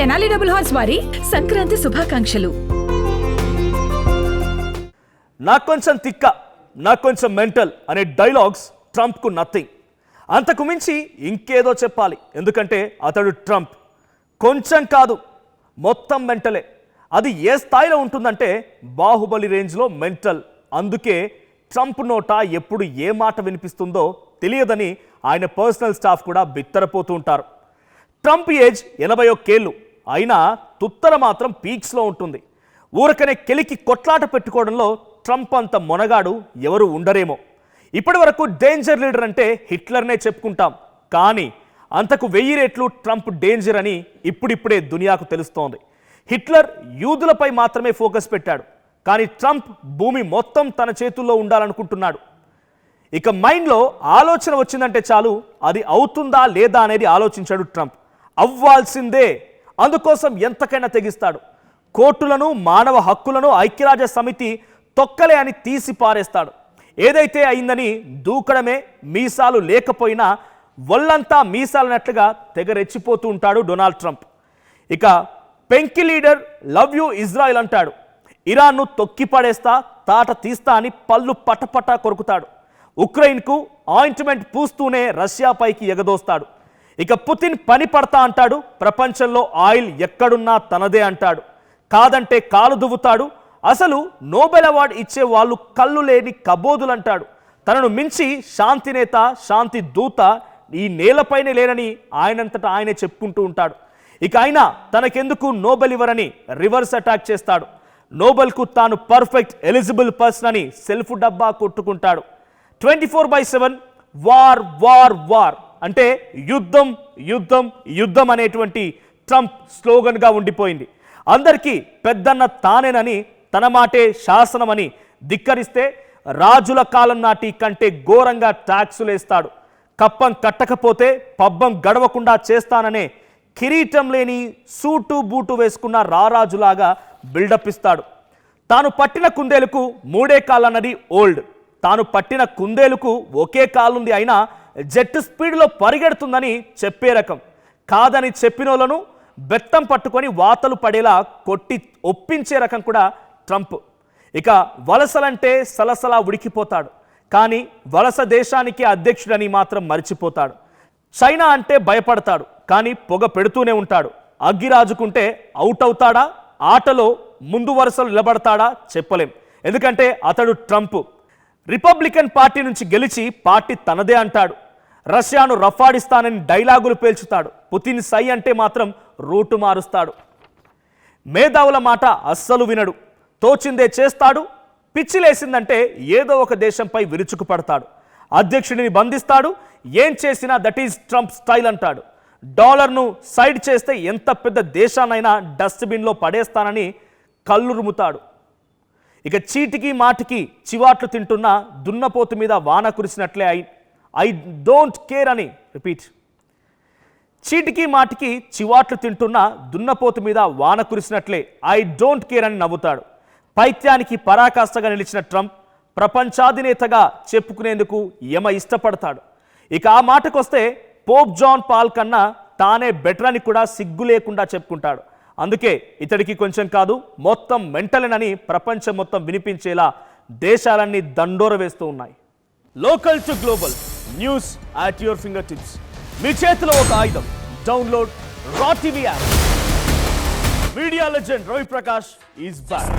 Tenali double horse వారి సంక్రాంతి శుభాకాంక్షలు. నాకు కొంచెం తిక్క, నాకు కొంచెం మెంటల్ అనే డైలాగ్స్ ట్రంప్కు నథింగ్. అంతకు మించి ఇంకేదో చెప్పాలి, ఎందుకంటే అతడు ట్రంప్. కొంచెం కాదు, మొత్తం మెంటలే. అది ఏ స్థాయిలో ఉంటుందంటే బాహుబలి రేంజ్లో మెంటల్. అందుకే ట్రంప్ నోట ఎప్పుడు ఏ మాట వినిపిస్తుందో తెలియదని ఆయన పర్సనల్ స్టాఫ్ కూడా బిత్తరపోతూ ఉంటారు. ట్రంప్ ఏజ్ 81 ఏళ్ళు అయినా తుత్తర మాత్రం పీక్స్లో ఉంటుంది. ఊరకనే కెలికి కొట్లాట పెట్టుకోవడంలో ట్రంప్ అంత మొనగాడు ఎవరు ఉండరేమో. ఇప్పటి వరకు డేంజర్ లీడర్ అంటే హిట్లర్నే చెప్పుకుంటాం, కానీ అంతకు 1000 రెట్లు ట్రంప్ డేంజర్ అని ఇప్పుడిప్పుడే దునియాకు తెలుస్తోంది. హిట్లర్ యూదులపై మాత్రమే ఫోకస్ పెట్టాడు, కానీ ట్రంప్ భూమి మొత్తం తన చేతుల్లో ఉండాలనుకుంటున్నాడు. ఇక మైండ్లో ఆలోచన వచ్చిందంటే చాలు, అది అవుతుందా లేదా అనేది ఆలోచించాడు ట్రంప్. అవ్వాల్సిందే, అందుకోసం ఎంతకైనా తెగిస్తాడు. కోర్టులను, మానవ హక్కులను ఐక్యరాజ్య సమితి తొక్కలే అని తీసి పారేస్తాడు. ఏదైతే అయిందని దూకడమే. మీసాలు లేకపోయినా ఒళ్ళంతా మీసాలన్నట్లుగా తెగ రెచ్చిపోతూ ఉంటాడు డొనాల్డ్ ట్రంప్. ఇక పెంకి లీడర్ లవ్ యూ ఇజ్రాయిల్ అంటాడు. ఇరాన్ను తొక్కి పడేస్తా, తాట తీస్తా అని పళ్ళు పటపట కొరుకుతాడు. ఉక్రెయిన్కు ఆయింట్మెంట్ పూస్తూనే రష్యాపైకి ఎగదోస్తాడు. ఇక పుతిన్ పని పడతా అంటాడు. ప్రపంచంలో ఆయిల్ ఎక్కడున్నా తనదే అంటాడు. కాదంటే కాలు దువ్వుతాడు. అసలు నోబెల్ అవార్డు ఇచ్చే వాళ్ళు కళ్ళు లేని కబోదులంటాడు. తనను మించి శాంతి నేత, శాంతి దూత ఈ నేలపైనే లేరని ఆయనంతటా ఆయనే చెప్పుకుంటూ ఉంటాడు. ఇక ఆయన తనకెందుకు నోబెల్ ఇవ్వరని రివర్స్ అటాక్ చేస్తాడు. నోబెల్కు తాను పర్ఫెక్ట్ ఎలిజిబుల్ పర్సన్ అని సెల్ఫ్ డబ్బా కొట్టుకుంటాడు. 24/7 వార్ వార్ వార్ అంటే యుద్ధం యుద్ధం యుద్ధం అనేటువంటి ట్రంప్ స్లోగన్గా ఉండిపోయింది. అందరికీ పెద్దన్న తానేనని, తన మాటే శాసనమని ధిక్కరిస్తే రాజుల కాలం నాటి కంటే ఘోరంగా ట్యాక్సులు వేస్తాడు. కప్పం కట్టకపోతే పబ్బం గడవకుండా చేస్తాననే కిరీటం లేని సూటు బూటు వేసుకున్న రారాజులాగా బిల్డప్ ఇస్తాడు. తాను పట్టిన కుందేలుకు 3 కాళ్ళన్నది ఓల్డ్. తాను పట్టిన కుందేలుకు ఒకే కాలుంది, అయినా జెట్ స్పీడ్లో పరిగెడుతుందని చెప్పే రకం. కాదని చెప్పినోళ్లను బెత్తం పట్టుకొని వాతలు పడేలా కొట్టి ఒప్పించే రకం కూడా ట్రంప్. ఇక వలసలంటే సలసలా ఉడికిపోతాడు, కానీ వలస దేశానికి అధ్యక్షుడని మాత్రం మర్చిపోతాడు. చైనా అంటే భయపడతాడు, కానీ పొగ పెడుతూనే ఉంటాడు. అగ్గిరాజుకుంటే అవుట్ అవుతాడా, ఆటలో ముందు వరుసలు నిలబడతాడా చెప్పలేం, ఎందుకంటే అతడు ట్రంప్. రిపబ్లికన్ పార్టీ నుంచి గెలిచి పార్టీ తనదే అంటాడు. రష్యాను రఫాడిస్తానని డైలాగులు పేల్చుతాడు. పుతిన్ సై అంటే మాత్రం రూటు మారుస్తాడు. మేధావుల మాట అస్సలు వినడు. తోచిందే చేస్తాడు. పిచ్చిలేసిందంటే ఏదో ఒక దేశంపై విరుచుకుపడతాడు. అధ్యక్షుడిని బంధిస్తాడు. ఏం చేసినా దట్ ఈజ్ ట్రంప్ స్టైల్ అంటాడు. డాలర్ను సైడ్ చేస్తే ఎంత పెద్ద దేశాన్నైనా డస్ట్బిన్లో పడేస్తానని కళ్ళురుముతాడు. ఇక చీటికి మాటికి చివాట్లు తింటున్న దున్నపోతు మీద వాన కురిసినట్లే ఐ డోంట్ కేర్ అని రిపీట్. చీటికి మాటికి చివాట్లు తింటున్న దున్నపోతు మీద వాన కురిసినట్లే ఐ డోంట్ కేర్ అని నవ్వుతాడు. పైత్యానికి పరాకాష్ఠగా నిలిచిన ట్రంప్ ప్రపంచాధినేతగా చెప్పుకునేందుకు యమ ఇష్టపడతాడు. ఇక ఆ మాటకొస్తే పోప్ జాన్ పాల్ కన్నా తానే బెటర్ అని కూడా సిగ్గు లేకుండా చెప్పుకుంటాడు. అందుకే ఇతడికి కొంచెం కాదు, మొత్తం మెంటలేనని ప్రపంచం మొత్తం వినిపించేలా దేశాలన్నీ దండోర వేస్తూ ఉన్నాయి. Local to global news at your fingertips. మీ చేతిలో ఒక ఆయుధం. డౌన్లోడ్ రా TV app. Media legend Ravi Prakash is back.